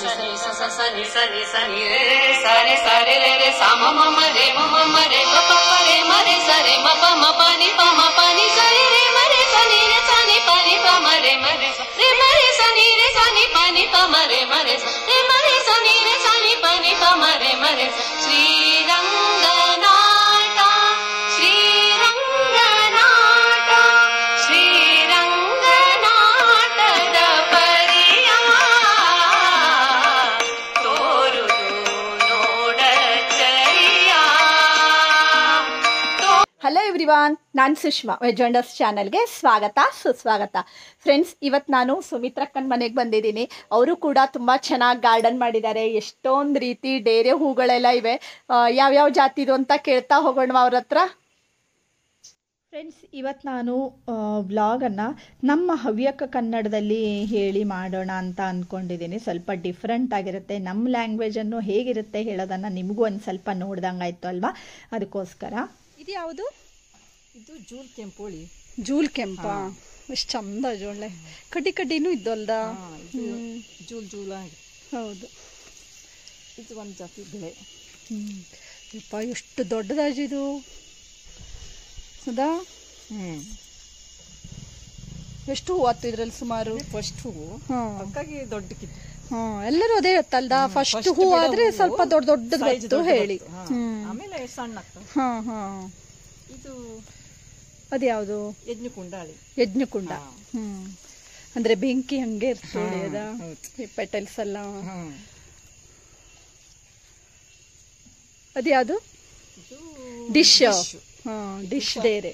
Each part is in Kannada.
ಸನಿ ಸ ಸನಿ ಸನಿ ಸನಿ ರೇ ರೇ ಸಾರೆ ಸಾರೆ ರೇ ರೇ ಸ ಮ ಮ ಮ ರೇ ಮ ಮ ಮ ರೇ ಮ ಪ ಪ ರೇ ಮ ರೇ ಸ ರೇ ಮ ಪ ಮ ಪ ನಿ ಪ ಮ ಪ ನಿ ಸ ರೇ ರೇ ಮ ರೇ ಸ ನಿ ರೇ ಸ ನಿ ಪ ನಿ ಪ ಮ ರೇ ಮ ರೇ ಸ ರೇ ಮ ರೇ ಸ ನಿ ರೇ ಸ ನಿ ಪ ನಿ ಪ ಮ ರೇ ಮ ರೇ ಸ ರೇ ಮ ರೇ ಸ ನಿ ರೇ ಸ ನಿ ಪ ನಿ ಪ ಮ ರೇ ಮ ರೇ ಸ ಶ್ರೀರಂಗನಾಟ ಶ್ರೀರಂಗನಾಟ ಶ್ರೀರಂಗನಾಟದ ಪರಿಯ ತೋರುದು ನೋಡಚ್ಚರಿಯ. ಹಲೋ ಎವ್ರಿವಾನ್, ನಾನು ಸುಷ್ಮಾ. ವೆಜ್ ವಂಡರ್ಸ್ ಚಾನಲ್ಗೆ ಸ್ವಾಗತ ಸುಸ್ವಾಗತ. ಫ್ರೆಂಡ್ಸ್, ಇವತ್ತು ನಾನು ಸುಮಿತ್ರಕ್ಕನ ಮನೆಗೆ ಬಂದಿದ್ದೀನಿ. ಅವರು ಕೂಡ ತುಂಬ ಚೆನ್ನಾಗಿ ಗಾರ್ಡನ್ ಮಾಡಿದ್ದಾರೆ. ಎಷ್ಟೊಂದು ರೀತಿ ಡೇರೆ ಹೂಗಳೆಲ್ಲ ಇವೆ. ಯಾವ್ಯಾವ ಜಾತಿದು ಅಂತ ಕೇಳ್ತಾ ಹೋಗೋಣ ಅವ್ರ ಹತ್ರ. ಫ್ರೆಂಡ್ಸ್, ಇವತ್ತು ನಾನು ವ್ಲಾಗನ್ನು ನಮ್ಮ ಹವ್ಯಕ ಕನ್ನಡದಲ್ಲಿ ಹೇಳಿ ಮಾಡೋಣ ಅಂತ ಅಂದ್ಕೊಂಡಿದ್ದೀನಿ. ಸ್ವಲ್ಪ ಡಿಫ್ರೆಂಟ್ ಆಗಿರುತ್ತೆ. ನಮ್ಮ ಲ್ಯಾಂಗ್ವೇಜನ್ನು ಹೇಗಿರುತ್ತೆ ಹೇಳೋದನ್ನು ನಿಮಗೂ ಒಂದು ಸ್ವಲ್ಪ ನೋಡ್ದಂಗಾಯ್ತು ಅಲ್ವಾ? ಅದಕ್ಕೋಸ್ಕರ ಇದು ಯಾವುದು? ಇದು ಜೂಲ್ ಕೆಂಪೋಳಿ. ಜೂಲ್ ಕೆಂಪ ಎಷ್ಟು ಚಂದ. ಒಳ್ಳೆ ಕಡ್ಡಿ ಕಡ್ಡಿನೂ ಇದ್ದಲ್ದ. ಜೂಲ್ ಜೂಲ್ ಆಗಿ. ಹೌದು, ಇದು ಒಂದು ಜಾತಿ ಬೆಳೆ. ಯಪ್ಪ, ಎಷ್ಟು ದೊಡ್ಡದಾಜಿದು. ಹೌದಾ? ಎಷ್ಟು ಹೂ ಆಯ್ತು ಇದ್ರಲ್ಲಿ? ಸುಮಾರು ಫಸ್ಟ್ ಹೂವು ಹಾಗಾಗಿ ದೊಡ್ಡಕ್ಕಿತ್ತು. ಎಲ್ಲರೂ ಅದೇ ಇರುತ್ತಲ್ದ. ಫಸ್ಟ್ ಹೂ ಆದ್ರೆ ಸ್ವಲ್ಪ ದೊಡ್ಡ ದೊಡ್ಡದು ಹೇಳಿ. ಆಮೇಲೆ ಸಣ್ಣ ಆಗ್ತದೆ. ಇದು ಅದ್ಯಾವುದು? ಯಜ್ಞಕುಂಡಾಳಿ. ಯಜ್ಞಕುಂಡ. ಅಂದ್ರೆ ಬೆಂಕಿ ಹಂಗೆ ಇರ್ತದೆ ಅದ ಪೆಟಲ್ಸ್ ಎಲ್ಲ. ಅದ್ಯಾವುದು? ಡಿಶ್. ಡಿಶ್ ಡೇರೆ.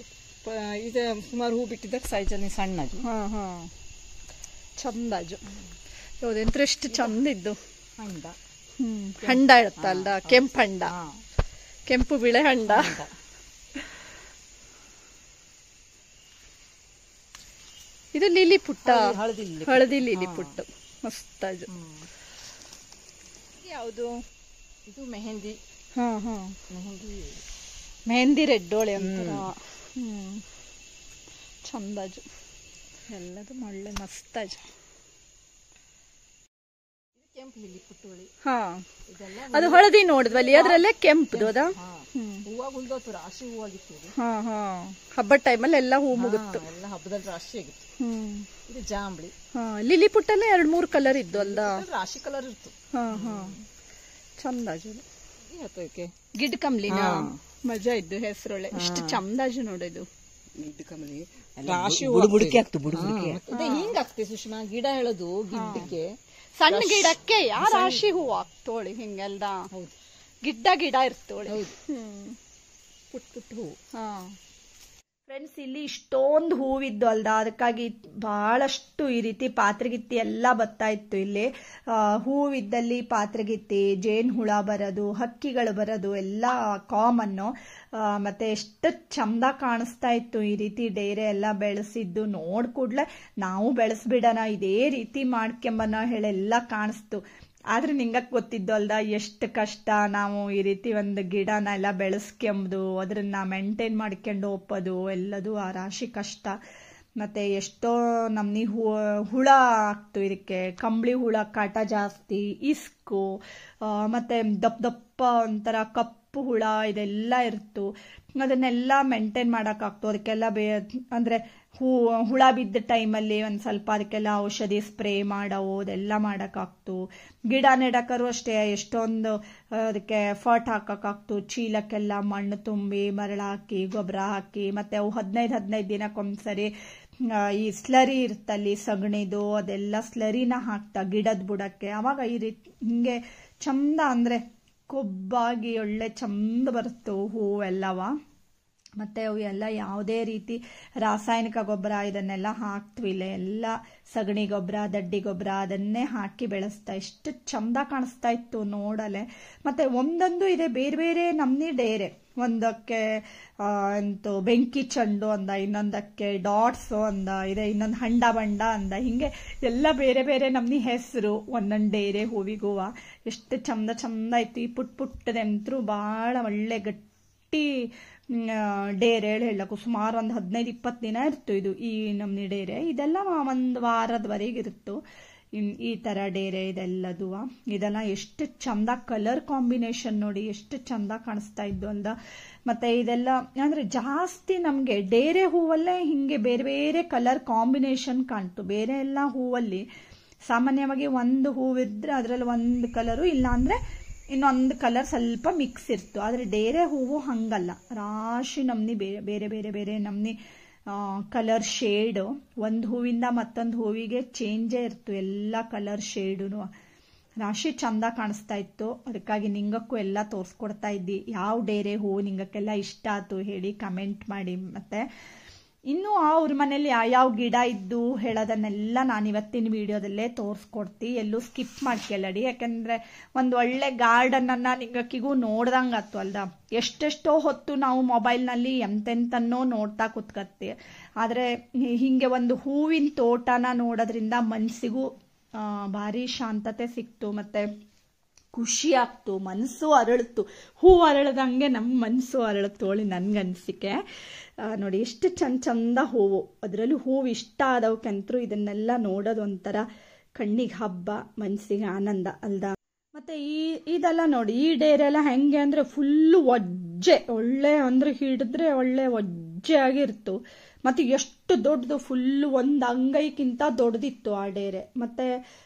ಇದು ಸುಮಾರು ಹೂ ಬಿಟ್ಟಿದ್ದಾಗ ಸೈಜಲ್ಲಿ ಸಣ್ಣದು. ಚಂದಾಜು. ಹೌದಂದ್ರೆ ಎಷ್ಟು ಚಂದ ಇದ್ದು. ಹಂಡ. ಹಂಡ ಇರುತ್ತಲ್ದ, ಕೆಂಪು ಹಂಡ, ಕೆಂಪು ಬಿಳೆ ಹಂಡ. ಇದು ಲಿಲಿ ಪುಟ್ಟ, ಹಳದಿ ಲಿಲಿ ಪುಟ್ಟು. ಮಸ್ತಾಜು. ಯಾವುದು? ಇದು ಮೆಹಂದಿ. ಮೆಹಂದಿ ರೆಡ್ ಒಳೆ ಅಂತಾರ. ಚಂದಾಜು. ಎಲ್ಲದು ಒಳ್ಳೆ ಮಸ್ತಾಜು. ಕೆಂಪು ಲಿಲಿ ಪುಟ್ಟೋಳಿ. ಅದು ಹಳದಿ ನೋಡಿದ್ವಲ್ಲಿ, ಅದ್ರಲ್ಲೇ ಕೆಂಪುದು ಅದ. ಹೂವಾಗ ಉಳ್ದೋತು, ರಾಶಿ ಹೂವಾಗಿತ್ತು. ಹಬ್ಬದ ಟೈಮಲ್ಲಿ ಎಲ್ಲ ಹೂ ಮುಗಿತ್ತು. ಎಲ್ಲ ಹಬ್ಬದಲ್ಲಿ ರಾಶಿ ಆಗಿತ್ತು. ಇದು ಜಾಂಬಳಿ. ಲಿಲಿ ಪುಟ್ಟಲ್ಲೇ 2-3 ಕಲರ್ ಇದ್ದು ಅಲ್ದ. ರಾಶಿ ಕಲರ್ ಇತ್ತು. ಚಂದಾಜು. ಗಿಡ್ಡ ಕಮಲಿನ ಮಜಾ ಇದ್ದು ಹೆಸರೊಳ್ಳೆ. ಎಷ್ಟು ಚಂದಾಜು ನೋಡಿದು. ಗಿಡ್ಡ ಕಮಲಿ ರಾಶಿ ಬುಡುಬುಡಿಕೆ ಆಗ್ತು. ಬುಡುಬುಡಿಕೆ ಹಿಂಗಾಗ್ತದೆ ಸುಷ್ಮಾ. ಗಿಡ ಹೇಳೋದು ಗಿಡ್ಡಕ್ಕೆ, ಸಣ್ಣ ಗಿಡಕ್ಕೆ ರಾಶಿ ಹೂ ಆಗ್ತೋಳಿ ಹಿಂಗೆಲ್ದ. ಗಿಡ್ಡ ಗಿಡ ಇರ್ತೋಳಿ. ಪುಟ್ ಪುಟ್ ಹೂ. ಫ್ರೆಂಡ್ಸ್, ಇಲ್ಲಿ ಇಷ್ಟೊಂದು ಹೂವಿದ್ದು ಅಲ್ದ, ಅದಕ್ಕಾಗಿ ಬಹಳಷ್ಟು ಈ ರೀತಿ ಪಾತ್ರೆಗಿತ್ತಿ ಎಲ್ಲ ಬರ್ತಾ ಇತ್ತು. ಇಲ್ಲಿ ಹೂವಿದ್ದಲ್ಲಿ ಪಾತ್ರೆಗಿತ್ತಿ, ಜೇನು ಹುಳ ಬರೋದು, ಹಕ್ಕಿಗಳು ಬರೋದು ಎಲ್ಲ ಕಾಮನ್ನು. ಮತ್ತೆ ಎಷ್ಟು ಚಂದ ಕಾಣಿಸ್ತಾ ಇತ್ತು ಈ ರೀತಿ ಡೇರೆ ಎಲ್ಲ ಬೆಳೆಸಿದ್ದು. ನೋಡ್ ಕೂಡ್ಲೆ ನಾವು ಬೆಳೆಸ್ಬಿಡೋಣ, ಇದೇ ರೀತಿ ಮಾಡ್ಕೊಂಬನ ಹೇಳೆಲ್ಲ ಕಾಣಿಸ್ತು. ಆದ್ರೆ ನಿಂಗೆ ಗೊತ್ತಿದ್ದು ಅಲ್ದ ಎಷ್ಟು ಕಷ್ಟ ನಾವು ಈ ರೀತಿ ಒಂದು ಗಿಡನ ಎಲ್ಲ ಬೆಳೆಸ್ಕೊಂಬುದು, ಅದನ್ನ ಮೇಂಟೈನ್ ಮಾಡ್ಕೊಂಡು ಹೋಗೋದು ಎಲ್ಲದು ಆ ರಾಶಿ ಕಷ್ಟ. ಮತ್ತೆ ಎಷ್ಟೋ ನಮ್ನಿ ಹುಳ ಆಗ್ತು ಇದಕ್ಕೆ. ಕಂಬಳಿ ಹುಳ ಕಾಟ ಜಾಸ್ತಿ, ಇಸ್ಕು, ಮತ್ತೆ ದಪ್ಪ ದಪ್ಪ ಒಂಥರ ಕಪ್ಪು ಹುಳ ಇದೆಲ್ಲ ಇರ್ತು. ಅದನ್ನೆಲ್ಲ ಮೇಂಟೈನ್ ಮಾಡೋಕ್ಕಾಗ್ತು. ಅದಕ್ಕೆಲ್ಲ ಅಂದ್ರೆ ಹುಳ ಬಿದ್ದ ಟೈಮಲ್ಲಿ ಒಂದು ಸ್ವಲ್ಪ ಅದಕ್ಕೆಲ್ಲ ಔಷಧಿ ಸ್ಪ್ರೇ ಮಾಡವು, ಅದೆಲ್ಲ ಮಾಡೋಕ್ಕಾಗ್ತು. ಗಿಡ ನೆಡಕರು ಅಷ್ಟೇ ಎಷ್ಟೊಂದು ಅದಕ್ಕೆ ಫರ್ಟ್ ಹಾಕೋಕ್ಕಾಗ್ತು. ಚೀಲಕ್ಕೆಲ್ಲ ಮಣ್ಣು ತುಂಬಿ ಮರಳು ಹಾಕಿ ಗೊಬ್ಬರ ಹಾಕಿ, ಮತ್ತೆ ಅವು 15 ದಿನಕ್ಕೊಂದ್ಸರಿ ಈ ಸ್ಲರಿ ಇರ್ತಲ್ಲಿ ಸಗಣಿದು, ಅದೆಲ್ಲ ಸ್ಲರಿನ ಹಾಕ್ತಾ ಗಿಡದ ಬುಡಕ್ಕೆ. ಅವಾಗ ಈ ರೀತಿ ಹಿಂಗೆ ಚಂದ ಅಂದ್ರೆ ಕೊಬ್ಬಾಗಿ ಒಳ್ಳೆ ಚಂದ ಬರುತ್ತೆ ಹೂವೆಲ್ಲವ. ಮತ್ತೆ ಅವು ಎಲ್ಲ ಯಾವುದೇ ರೀತಿ ರಾಸಾಯನಿಕ ಗೊಬ್ಬರ ಇದನ್ನೆಲ್ಲ ಹಾಕ್ತಿವಿಲ್ಲ. ಎಲ್ಲ ಸಗಣಿ ಗೊಬ್ಬರ, ದಡ್ಡಿ ಗೊಬ್ಬರ ಅದನ್ನೇ ಹಾಕಿ ಬೆಳೆಸ್ತಾ ಎಷ್ಟು ಚಂದ ಕಾಣಿಸ್ತಾ ಇತ್ತು ನೋಡಲೆ. ಮತ್ತೆ ಒಂದೊಂದು ಇದೆ ಬೇರೆ ಬೇರೆ ನಮ್ನಿ ಡೇರೆ. ಒಂದಕ್ಕೆ ಎಂತು ಬೆಂಕಿ ಚೆಂಡು ಅಂದ, ಇನ್ನೊಂದಕ್ಕೆ ಡಾಟ್ಸ್ ಅಂದ, ಇದೆ ಇನ್ನೊಂದು ಹಂಡ ಬಂಡ ಅಂದ. ಹಿಂಗೆ ಎಲ್ಲ ಬೇರೆ ಬೇರೆ ನಮ್ನಿ ಹೆಸರು ಒಂದೊಂದು ಡೇರೆ ಹೂವಿಗೂವ. ಎಷ್ಟು ಚಂದ ಚಂದ ಇತ್ತು. ಈ ಪುಟ್ ಪುಟ್ಟದಂತರೂ ಭಾಳ ಒಳ್ಳೆ ಗಟ್ಟಿ ಡೇರೆ ಹೇಳಕ್ಕೂ ಸುಮಾರು ಒಂದು 15-20 ದಿನ ಇರ್ತು ಇದು ಈ ನಮ್ನಿ ಡೇರೆ. ಇದೆಲ್ಲ ಒಂದು ವಾರದವರೆಗೆ ಇರುತ್ತು. ಈ ತರ ಡೇರೆ ಇದೆಲ್ಲದು. ಇದೆಲ್ಲ ಎಷ್ಟು ಚಂದ ಕಲರ್ ಕಾಂಬಿನೇಷನ್ ನೋಡಿ, ಎಷ್ಟು ಚಂದ ಕಾಣಿಸ್ತಾ ಇದ್ದು ಅಂದ. ಮತ್ತೆ ಇದೆಲ್ಲ ಅಂದ್ರೆ ಜಾಸ್ತಿ ನಮ್ಗೆ ಡೇರೆ ಹೂವಲ್ಲೇ ಹಿಂಗೆ ಬೇರೆ ಬೇರೆ ಕಲರ್ ಕಾಂಬಿನೇಷನ್ ಕಾಣ್ತು. ಬೇರೆ ಎಲ್ಲ ಹೂವಲ್ಲಿ ಸಾಮಾನ್ಯವಾಗಿ ಒಂದು ಹೂವಿದ್ರೆ ಅದ್ರಲ್ಲಿ ಒಂದು ಕಲರು, ಇಲ್ಲ ಅಂದ್ರೆ ಇನ್ನೊಂದು ಕಲರ್ ಸ್ವಲ್ಪ ಮಿಕ್ಸ್ ಇರ್ತು. ಆದ್ರೆ ಡೇರೆ ಹೂವು ಹಂಗಲ್ಲ, ರಾಶಿ ನಮ್ನಿ ಬೇರೆ ಬೇರೆ ಬೇರೆ ನಮ್ನಿ ಕಲರ್ ಶೇಡ್. ಒಂದು ಹೂವಿಂದ ಮತ್ತೊಂದು ಹೂವಿಗೆ ಚೇಂಜೇ ಇರ್ತು, ಎಲ್ಲ ಕಲರ್ ಶೇಡುನು ರಾಶಿ ಚಂದ ಕಾಣಿಸ್ತಾ ಇತ್ತು. ಅದಕ್ಕಾಗಿ ನಿಂಗಕ್ಕೂ ಎಲ್ಲ ತೋರ್ಸ್ಕೊಡ್ತಾ ಇದ್ದಿ. ಯಾವ ಡೇರೆ ಹೂವು ನಿಂಗಕ್ಕೆಲ್ಲ ಇಷ್ಟ ಆಯ್ತು ಹೇಳಿ ಕಮೆಂಟ್ ಮಾಡಿ. ಮತ್ತೆ ಇನ್ನು ಅವ್ರ ಮನೇಲಿ ಯಾವ ಗಿಡ ಇದ್ದು ಹೇಳೋದನ್ನೆಲ್ಲ ನಾನು ಇವತ್ತಿನ ವಿಡಿಯೋದಲ್ಲೇ ತೋರಿಸ್ಕೊಡ್ತಿ. ಎಲ್ಲೂ ಸ್ಕಿಪ್ ಮಾಡ್ಕೊಳ್ಳಡಿ, ಯಾಕಂದ್ರೆ ಒಂದು ಒಳ್ಳೆ ಗಾರ್ಡನ್ ಅನ್ನ ನಿಂಗಕ್ಕಿಗೂ ನೋಡ್ದಂಗಾತು ಅಲ್ದ. ಎಷ್ಟೆಷ್ಟೋ ಹೊತ್ತು ನಾವು ಮೊಬೈಲ್ನಲ್ಲಿ ಎಂತೆಂತನ್ನೋ ನೋಡ್ತಾ ಕುತ್ಕತ್ತಿ, ಆದ್ರೆ ಹಿಂಗೆ ಒಂದು ಹೂವಿನ ತೋಟನ ನೋಡೋದ್ರಿಂದ ಮನ್ಸಿಗೂ ಭಾರಿ ಶಾಂತತೆ ಸಿಕ್ತು, ಮತ್ತೆ ಖುಷಿ ಆಗ್ತು, ಮನಸ್ಸು ಅರಳಿತು. ಹೂ ಅರಳದಂಗೆ ನಮ್ಮ ಮನಸ್ಸು ಅರಳತೋಳಿ ನನ್ಗನ್ಸಿಕೆ. ನೋಡಿ ಎಷ್ಟು ಚಂದ ಹೂವು, ಅದರಲ್ಲೂ ಹೂವು ಇಷ್ಟ ಆದವಕ್ಕಂತರೂ ಇದನ್ನೆಲ್ಲ ನೋಡೋದು ಒಂಥರ ಕಣ್ಣಿಗೆ ಹಬ್ಬ, ಮನಸ್ಸಿಗೆ ಆನಂದ ಅಲ್ದ. ಮತ್ತೆ ಇದೆಲ್ಲ ನೋಡಿ, ಈ ಡೇರೆ ಎಲ್ಲ ಹೆಂಗೆ ಅಂದ್ರೆ ಫುಲ್ಲು ಒಜ್ಜೆ, ಒಳ್ಳೆ ಅಂದ್ರೆ ಹಿಡಿದ್ರೆ ಒಳ್ಳೆ ಒಜ್ಜೆ ಆಗಿರ್ತು. ಮತ್ತೆ ಎಷ್ಟು ದೊಡ್ಡದು, ಫುಲ್ಲು ಒಂದು ಅಂಗೈಕ್ಕಿಂತ ದೊಡ್ಡದಿತ್ತು ಆ ಡೇರೆ. ಮತ್ತೆ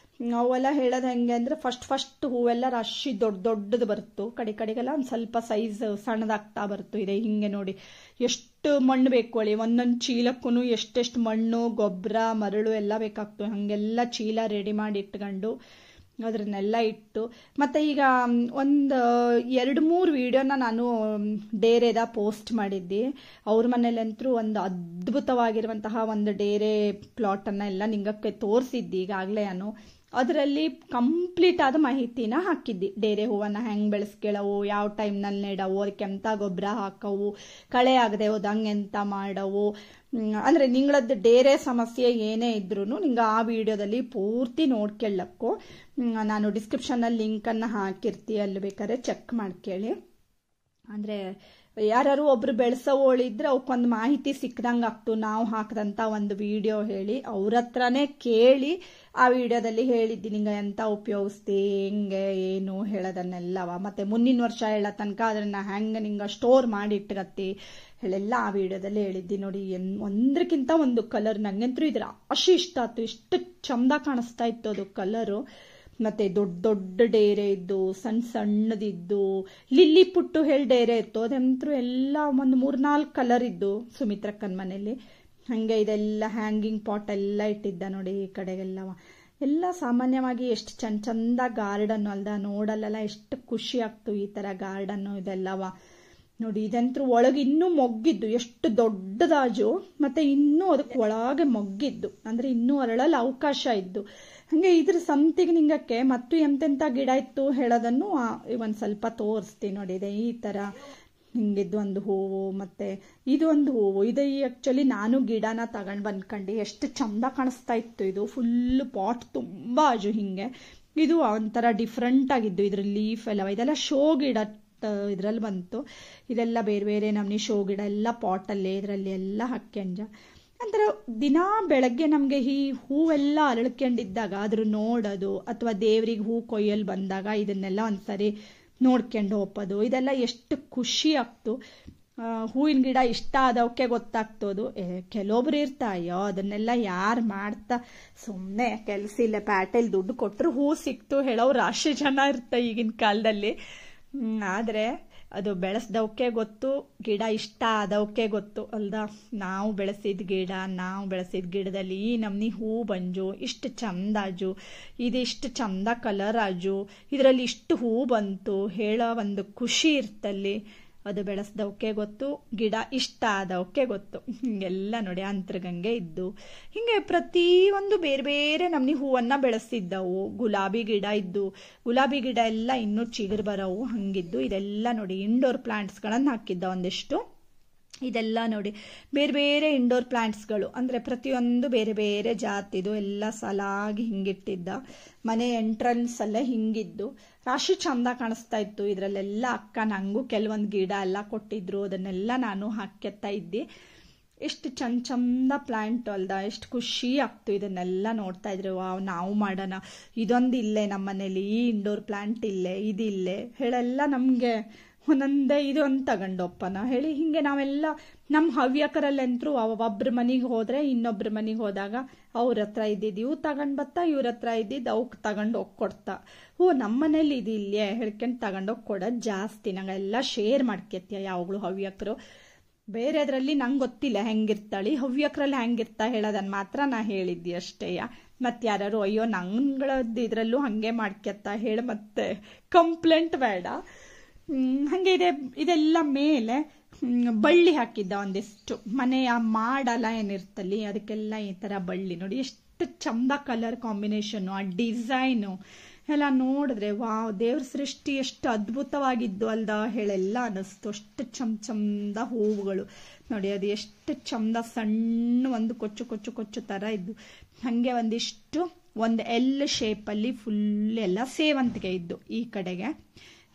ಅವೆಲ್ಲ ಹೇಳೋದು ಹೆಂಗೆ ಅಂದ್ರೆ ಫಸ್ಟ್ ಹೂವೆಲ್ಲ ರಾಶಿ ದೊಡ್ಡದು ಬರುತ್ತು, ಕಡೆಗೆಲ್ಲ ಒಂದು ಸ್ವಲ್ಪ ಸೈಜ್ ಸಣ್ಣದಾಗ್ತಾ ಬರ್ತು. ಇದೆ ಹಿಂಗೆ ನೋಡಿ ಎಷ್ಟು ಮಣ್ಣು ಬೇಕು ಅಳಿ, ಒಂದೊಂದು ಚೀಲಕ್ಕೂ ಎಷ್ಟೆಷ್ಟು ಮಣ್ಣು, ಗೊಬ್ಬರ, ಮರಳು ಎಲ್ಲ ಬೇಕಾಗ್ತು. ಹಂಗೆಲ್ಲ ಚೀಲ ರೆಡಿ ಮಾಡಿ ಇಟ್ಕೊಂಡು ಅದ್ರನ್ನೆಲ್ಲ ಇಟ್ಟು, ಮತ್ತೆ ಈಗ ಒಂದು 2-3 ವಿಡಿಯೋನ ನಾನು ಡೇರೆದ ಪೋಸ್ಟ್ ಮಾಡಿದ್ದೆ. ಅವ್ರ ಮನೇಲಂತರೂ ಒಂದು ಅದ್ಭುತವಾಗಿರುವಂತಹ ಒಂದು ಡೇರೆ ಪ್ಲಾಟ್ ಅನ್ನ ಎಲ್ಲ ನಿಂಗಕ್ಕೆ ತೋರಿಸಿದ್ದಿ ಈಗಾಗಲೇ ನಾನು. ಅದರಲ್ಲಿ ಕಂಪ್ಲೀಟ್ ಆದ ಮಾಹಿತಿನ ಹಾಕಿದ್ದಿ. ಡೇರೆ ಹೂವನ್ನ ಹೆಂಗ್ ಬೆಳೆಸ್ಕೊಳ್ಳವು, ಯಾವ ಟೈಮ್ನಲ್ಲಿ ನೆಡವು, ಅದಕ್ಕೆ ಎಂತ ಗೊಬ್ಬರ ಹಾಕವು, ಕಳೆ ಆಗದೆ ಹೋದಂಗೆ ಎಂತ ಮಾಡವು, ಅಂದ್ರೆ ನಿಂಗಳದ್ದು ಡೇರೆ ಸಮಸ್ಯೆ ಏನೇ ಇದ್ರು ನಿಂಗೆ ಆ ವಿಡಿಯೋದಲ್ಲಿ ಪೂರ್ತಿ ನೋಡ್ಕೊಳ್ಳಕ್ಕೂ ನಾನು ಡಿಸ್ಕ್ರಿಪ್ಷನ್ ಅಲ್ಲಿ ಲಿಂಕ್ ಅನ್ನ ಹಾಕಿರ್ತಿ, ಅಲ್ಲಿ ಬೇಕಾದ್ರೆ ಚೆಕ್ ಮಾಡ್ಕೊಳ್ಳಿ. ಅಂದ್ರೆ ಯಾರು ಒಬ್ರು ಬೆಳೆಸೋಳಿದ್ರೆ ಅವಕ್ಕೊಂದು ಮಾಹಿತಿ ಸಿಕ್ಕದಂಗೆ ಆಗ್ತು. ನಾವು ಹಾಕದಂತ ಒಂದು ವಿಡಿಯೋ ಹೇಳಿ ಅವ್ರ ಹತ್ರನೇ ಕೇಳಿ ಆ ವಿಡಿಯೋದಲ್ಲಿ ಹೇಳಿದ್ದೀನಿ ನಿಂಗೆ ಎಂತ ಉಪಯೋಗಿಸ್ತಿ, ಹೆಂಗೆ ಏನು ಹೇಳೋದನ್ನೆಲ್ಲವ. ಮತ್ತೆ ಮುಂದಿನ ವರ್ಷ ಹೇಳೋ ತನಕ ಅದನ್ನ ಹೆಂಗೆ ನಿಂಗೆ ಸ್ಟೋರ್ ಮಾಡಿ ಇಟ್ಕತ್ತಿ ಹೇಳೆಲ್ಲ ಆ ವಿಡಿಯೋದಲ್ಲಿ ಹೇಳಿದ್ದಿ. ನೋಡಿ ಒಂದ್ರಕ್ಕಿಂತ ಒಂದು ಕಲರ್, ನಂಗಂತೂ ಇದ್ರ ರಾಶಿ ಇಷ್ಟ ಆಯ್ತು, ಎಷ್ಟು ಚಂದ ಕಾಣಿಸ್ತಾ ಇತ್ತು ಅದು ಕಲರು. ಮತ್ತೆ ದೊಡ್ಡ ಡೇರೆ ಇದ್ದು, ಸಣ್ಣದಿದ್ದು, ಲಿಲ್ಲಿ ಪುಟ್ಟು ಹೇಳಿ ಡೇರೆ ಇತ್ತು, ಅದಂತೂ ಎಲ್ಲ ಒಂದು 3-4 ಕಲರ್ ಇದ್ದು ಸುಮಿತ್ರಕ್ಕನ ಮನೇಲಿ. ಹಂಗೆ ಇದೆಲ್ಲ ಹ್ಯಾಂಗಿಂಗ್ ಪಾಟ್ ಎಲ್ಲ ಇಟ್ಟಿದ್ದ ನೋಡಿ ಈ ಕಡೆಗೆಲ್ಲವ. ಎಲ್ಲ ಸಾಮಾನ್ಯವಾಗಿ ಎಷ್ಟು ಚಂದ ಗಾರ್ಡನ್ ಅಲ್ದ, ನೋಡಲ್ಲ ಎಷ್ಟು ಖುಷಿ ಆಗ್ತು ಈ ತರ ಗಾರ್ಡನ್ ಇದೆಲ್ಲವ. ನೋಡಿ ಇದಂತೂ ಒಳಗೆ ಇನ್ನೂ ಮೊಗ್ಗಿದ್ದು, ಎಷ್ಟು ದೊಡ್ಡದಾಜು, ಮತ್ತೆ ಇನ್ನೂ ಅದಕ್ಕೆ ಒಳಗೆ ಮೊಗ್ಗಿದ್ದು, ಅಂದ್ರೆ ಇನ್ನೂ ಅರಳಲು ಅವಕಾಶ ಇದ್ದು. ಹಂಗೆ ಇದ್ರ ಸಂತಿಗೆ ನಿಂಗಕ್ಕೆ ಮತ್ತು ಎಂತೆಂತ ಗಿಡ ಇತ್ತು ಹೇಳೋದನ್ನು ಒಂದ್ ಸ್ವಲ್ಪ ತೋರಿಸ್ತೀನಿ. ನೋಡಿದೆ ಈ ತರ ಹಿಂಗಿದ್ದು ಒಂದು ಹೂವು, ಮತ್ತೆ ಇದು ಒಂದು ಹೂವು. ಇದು ಆಕ್ಚುಲಿ ನಾನು ಗಿಡನ ತಗೊಂಡ್ ಬಂದ್ಕಂಡು ಎಷ್ಟು ಚಂದ ಕಾಣಿಸ್ತಾ ಇತ್ತು. ಇದು ಫುಲ್ ಪಾಟ್ ತುಂಬಾ ಅಜು ಹಿಂಗೆ. ಇದು ಒಂಥರ ಡಿಫ್ರೆಂಟ್ ಆಗಿದ್ದು, ಇದ್ರ ಲೀಫ್ ಎಲ್ಲ ಇದೆಲ್ಲ ಶೋ ಗಿಡ ಇದ್ರಲ್ಲಿ ಬಂತು. ಇದೆಲ್ಲ ಬೇರೆ ಬೇರೆ ನಮ್ನಿ ಶೋ ಗಿಡ ಎಲ್ಲ ಪಾಟಲ್ಲೇ ಇದರಲ್ಲಿ ಎಲ್ಲ ಹಾಕ್ಯಂಜ. ಅಂದ್ರೆ ದಿನಾ ಬೆಳಗ್ಗೆ ನಮ್ಗೆ ಈ ಹೂವೆಲ್ಲ ಅರಳ್ಕೊಂಡಿದ್ದಾಗ ಅದ್ರ ನೋಡೋದು, ಅಥವಾ ದೇವ್ರಿಗೆ ಹೂ ಕೊಯ್ಯಲ್ ಬಂದಾಗ ಇದನ್ನೆಲ್ಲ ಒಂದ್ಸರಿ ನೋಡ್ಕೊಂಡು ಹೋಗೋದು, ಇದೆಲ್ಲ ಎಷ್ಟು ಖುಷಿ ಆಗ್ತು. ಹೂವಿನ ಗಿಡ ಇಷ್ಟ ಆದವಕ್ಕೆ ಗೊತ್ತಾಗ್ತೋದು. ಕೆಲವೊಬ್ರು ಅಯ್ಯೋ ಅದನ್ನೆಲ್ಲ ಯಾರು ಮಾಡ್ತಾ, ಸುಮ್ಮನೆ ಕೆಲಸ ಇಲ್ಲ, ಪ್ಯಾಟೆಲ್ ದುಡ್ಡು ಕೊಟ್ಟರು ಹೂ ಸಿಕ್ತು ಹೇಳೋರು ರಾಶಿ ಜನ ಇರ್ತ ಈಗಿನ ಕಾಲದಲ್ಲಿ. ಆದ್ರೆ ಅದು ಬೆಳೆಸ್ದವಕ್ಕೆ ಗೊತ್ತು, ಗಿಡ ಇಷ್ಟ ಆದವಕ್ಕೆ ಗೊತ್ತು ಅಲ್ದ. ನಾವು ಬೆಳೆಸಿದ ಗಿಡದಲ್ಲಿ ಈ ನಮ್ನಿ ಹೂ ಬಂಜು, ಇಷ್ಟು ಚಂದಾಜು, ಇದಿಷ್ಟು ಚಂದ ಕಲರ್ ಆಜು, ಇದರಲ್ಲಿ ಇಷ್ಟು ಹೂ ಬಂತು ಹೇಳೋ ಒಂದು ಖುಷಿ ಇರ್ತಲ್ಲಿ. ಅದು ಬೆಳೆಸ್ದವಕ್ಕೆ ಗೊತ್ತು, ಗಿಡ ಇಷ್ಟ ಆದವಕ್ಕೆ ಗೊತ್ತು. ಹಿಂಗೆಲ್ಲ ನೋಡಿ ಅಂತರ್ಗಂಗೆ ಇದ್ದು ಹಿಂಗೆ ಪ್ರತಿ ಒಂದು ಬೇರೆ ಬೇರೆ ನಮ್ನಿ ಹೂವನ್ನ ಬೆಳೆಸಿದ್ದವು. ಗುಲಾಬಿ ಗಿಡ ಇದ್ದು, ಗುಲಾಬಿ ಗಿಡ ಎಲ್ಲ ಇನ್ನೂ ಚಿಗುರು ಬರವು ಹಂಗಿದ್ದು. ಇದೆಲ್ಲ ನೋಡಿ ಇಂಡೋರ್ ಪ್ಲಾಂಟ್ಸ್ಗಳನ್ನ ಹಾಕಿದ್ದ ಒಂದಿಷ್ಟು. ಇದೆಲ್ಲ ನೋಡಿ ಬೇರೆ ಬೇರೆ ಇಂಡೋರ್ ಪ್ಲಾಂಟ್ಸ್ಗಳು, ಅಂದ್ರೆ ಪ್ರತಿಯೊಂದು ಬೇರೆ ಬೇರೆ ಜಾತಿದು ಎಲ್ಲ ಸಲಾಗಿ ಹಿಂಗಿಟ್ಟಿದ್ದ. ಮನೆ ಎಂಟ್ರನ್ಸ್ ಅಲ್ಲೇ ಹಿಂಗಿದ್ದು ರಾಶಿ ಚಂದ ಕಾಣಿಸ್ತಾ ಇತ್ತು. ಇದ್ರಲ್ಲೆಲ್ಲ ಅಕ್ಕ ನಂಗೂ ಕೆಲವೊಂದು ಗಿಡ ಎಲ್ಲ ಕೊಟ್ಟಿದ್ರು, ಅದನ್ನೆಲ್ಲ ನಾನು ಹಾಕ್ಯತ್ತಾ ಇದ್ದೆ. ಎಷ್ಟು ಚಂದ ಪ್ಲಾಂಟ್ ಅಲ್ದ, ಎಷ್ಟು ಖುಷಿ ಆಗ್ತು ಇದನ್ನೆಲ್ಲ ನೋಡ್ತಾ ಇದ್ರೆ. ವಾವ್, ನಾವು ಮಾಡೋಣ, ಇದೊಂದು ಇಲ್ಲೇ ನಮ್ಮ ಮನೇಲಿ, ಈ ಇಂಡೋರ್ ಪ್ಲಾಂಟ್ ಇಲ್ಲೇ, ಇದಿಲ್ಲೇ ಹೇಳೆಲ್ಲ ನಮ್ಗೆ ಒಂದೊಂದೇ ಇದೊಂದು ತಗೊಂಡೊಪ್ಪನ ಹೇಳಿ. ಹಿಂಗೆ ನಾವೆಲ್ಲ ನಮ್ಮ ಹವ್ಯಕರಲ್ಲಂತರೂ ಒಬ್ರ ಮನೆಗೆ ಹೋದ್ರೆ ಇನ್ನೊಬ್ರ ಮನೆಗೆ ಹೋದಾಗ ಅವ್ರ ಹತ್ರ ಇದ್ದಿದ್ದು ಇವು ತಗೊಂಡ್ ಬತ್ತಾ, ಇವ್ರ ಹತ್ರ ಇದ್ದಿದ್ದು ಅವಕ್ ತಗೊಂಡ್ ಹೋಗಿ ಕೊಡ್ತಾ. ನಮ್ಮ ಮನೇಲಿ ಇದಿಲ್ಲೇ ಹೇಳ್ಕೊಂಡು ತಗೊಂಡೋಗಿ ಕೊಡೋದು ಜಾಸ್ತಿ. ನಂಗೆಲ್ಲ ಶೇರ್ ಮಾಡ್ಕೊತೀಯ ಯಾವಾಗ್ಲೂ ಹವ್ಯಕರು. ಬೇರೆದ್ರಲ್ಲಿ ನಂಗೆ ಗೊತ್ತಿಲ್ಲ ಹೆಂಗಿರ್ತಾಳಿ, ಹವ್ಯಕರಲ್ಲಿ ಹೆಂಗಿರ್ತಾ ಹೇಳೋದನ್ನ ಮಾತ್ರ ನಾ ಹೇಳಿದ್ದಿ ಅಷ್ಟೇಯ. ಮತ್ತೆ ಯಾರು ಅಯ್ಯೋ ನಂಗಳದ್ದು ಇದ್ರಲ್ಲೂ ಹಂಗೆ ಮಾಡ್ಕೊತಾ ಹೇಳಿ ಮತ್ತೆ ಕಂಪ್ಲೇಂಟ್ ಬೇಡ. ಹಂಗೆ ಇದೆಲ್ಲ ಮೇಲೆ ಬಳ್ಳಿ ಹಾಕಿದ್ದ ಒಂದಿಷ್ಟು ಮನೆಯ ಮಾಡಲ್ಲ ಏನಿರ್ತಲ್ಲಿ ಅದಕ್ಕೆಲ್ಲ ಈ ತರ ಬಳ್ಳಿ ನೋಡಿ ಎಷ್ಟು ಚಂದ ಕಲರ್ ಕಾಂಬಿನೇಷನ್, ಆ ಡಿಸೈನು ಎಲ್ಲ ನೋಡಿದ್ರೆ ವಾವ್, ದೇವ್ರ ಸೃಷ್ಟಿ ಎಷ್ಟು ಅದ್ಭುತವಾಗಿದ್ದು ಅಲ್ದ ಹೇಳೆಲ್ಲ ಅನಿಸ್ತು. ಅಷ್ಟು ಚಂದ ಹೂವುಗಳು ನೋಡಿ, ಅದು ಎಷ್ಟು ಚಂದ ಸಣ್ಣ ಒಂದು ಕೊಚ್ಚು ಕೊಚ್ಚು ಕೊಚ್ಚು ತರ ಇದ್ದು. ಹಂಗೆ ಒಂದಿಷ್ಟು ಒಂದು ಎಲ್ ಶೇಪಲ್ಲಿ ಫುಲ್ ಎಲ್ಲ ಸೇವಂತಿಗೆ ಇದ್ದು ಈ ಕಡೆಗೆ.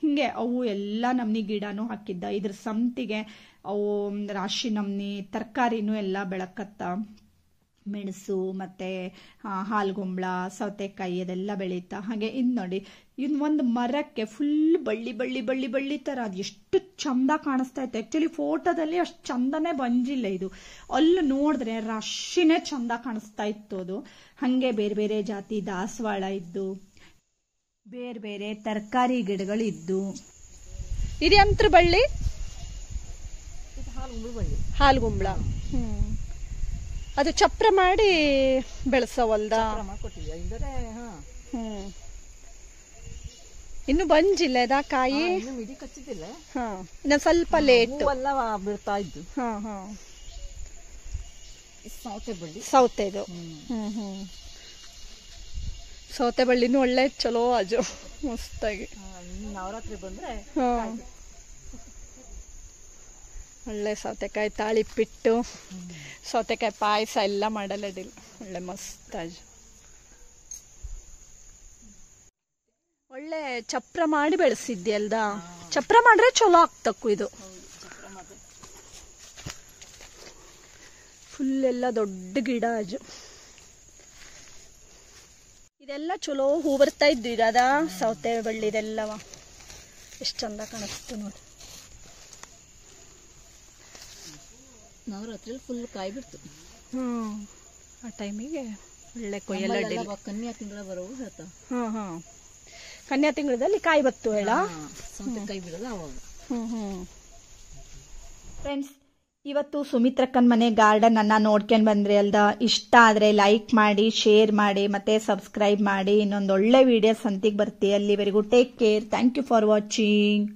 ಹಿಂಗೆ ಅವು ಎಲ್ಲ ನಮ್ನಿ ಗಿಡನೂ ಹಾಕಿದ್ದ. ಇದ್ರ ಸಂತಿಗೆ ಅವು ರಾಶಿ ನಮ್ನಿ ತರಕಾರಿನೂ ಎಲ್ಲ ಬೆಳಕತ್ತ. ಮೆಣಸು ಮತ್ತೆ ಹಾಲ್ಗುಂಬಳ, ಸೌತೆಕಾಯಿ ಅದೆಲ್ಲ ಬೆಳೀತಾ. ಹಾಗೆ ಇದ್ ನೋಡಿ, ಇನ್ ಒಂದು ಮರಕ್ಕೆ ಫುಲ್ ಬಳ್ಳಿ ಬಳ್ಳಿ ಬಳ್ಳಿ ಬಳ್ಳಿ ತರ ಅದು ಎಷ್ಟು ಚಂದ ಕಾಣಿಸ್ತಾ ಇತ್ತು. ಆಕ್ಚುಲಿ ಫೋಟೋದಲ್ಲಿ ಅಷ್ಟು ಚಂದನೇ ಬಂಜಿಲ್ಲ ಇದು, ಅಲ್ಲಿ ನೋಡಿದ್ರೆ ರಾಶಿನೇ ಚಂದ ಕಾಣಿಸ್ತಾ ಇತ್ತು ಅದು. ಹಂಗೆ ಬೇರೆ ಬೇರೆ ಜಾತಿ ದಾಸವಾಳ ಇದ್ದು, ಬೇರೆ ಬೇರೆ ತರಕಾರಿ ಗಿಡಗಳಿದ್ದು. ಇದೆಂತ್ರ ಬಳ್ಳಿ? ಹಾಲ್ಗುಂಬಳ. ಅದು ಚಪ್ರ ಮಾಡಿ ಬೆಳೆಸವಲ್ದ? ಇನ್ನು ಬಂಜಿಲ್ಲ ಅದ ಕಾಯಿ, ಇನ್ನು ಸ್ವಲ್ಪ ಲೇಟ್ ಬೀಳ್ತಾ ಇದ್ದು. ಸೌತೆದು. ಸೌತೆ ಬಳ್ಳಿನೂ ಒಳ್ಳೆ ಚಲೋ ಅಜು ಮಸ್ತಾಗಿ. ನವರಾತ್ರಿ ಬಂದ್ರೆ ಒಳ್ಳೆ ಸೌತೆಕಾಯಿ ತಾಳಿಪಿಟ್ಟು, ಸೌತೆಕಾಯಿ ಪಾಯಸ ಎಲ್ಲ ಮಾಡಲಡಿಲ್ಲ, ಒಳ್ಳೆ ಮಸ್ತ್ ಅಜು. ಒಳ್ಳೆ ಚಪ್ರ ಮಾಡಿ ಬೆಳೆಸಿದ್ದಿ ಅಲ್ದ? ಚಪ್ರ ಮಾಡ್ರೆ ಚಲೋ ಆಗ್ತಕ್ಕು. ಇದು ಫುಲ್ ಎಲ್ಲ ದೊಡ್ಡ ಗಿಡ ಅಜು. ಇದೆಲ್ಲ ಚಲೋ ಹೂ ಬರ್ತಾ ಇದ್ದು. ಇದ ಸೌತೆ ಬಳ್ಳಿದೆಲ್ಲವ ಎಷ್ಟು ಚಂದ ಕಾಣಿಸ್ತು ನೋಡಿ. ನವರಾತ್ರಿ ಫುಲ್ ಕಾಯಿ ಬಿಡ್ತು. ಆ ಟೈಮಿಗೆ ಒಳ್ಳೆ ಕೊಯ್ಯಲ್ಲ. ಕನ್ಯಾ ತಿಂಗಳ ಬರೋವು ಹೇಳ್ತಾ. ಕನ್ಯಾ ತಿಂಗಳಲ್ಲಿ ಕಾಯಿ ಬತ್ತು ಹೇಳ, ಕೈ ಬಿಡೋದು ಅವಾಗ. ಫ್ರೆಂಡ್ಸ್, ಇವತ್ತು ಸುಮಿತ್ರಕ್ಕನ್ ಮನೆ ಗಾರ್ಡನ್ ಅನ್ನ ನೋಡ್ಕೊಂಡ್ ಬಂದ್ರಿ ಅಲ್ದ? ಇಷ್ಟ ಆದ್ರೆ ಲೈಕ್ ಮಾಡಿ, ಶೇರ್ ಮಾಡಿ, ಮತ್ತೆ ಸಬ್ಸ್ಕ್ರೈಬ್ ಮಾಡಿ. ಇನ್ನೊಂದು ಒಳ್ಳೆ ವಿಡಿಯೋ ಸಂತಿಗೆ ಬರ್ತೀವಿ. ಅಲ್ಲಿವರೆಗೂ take care. Thank you for watching.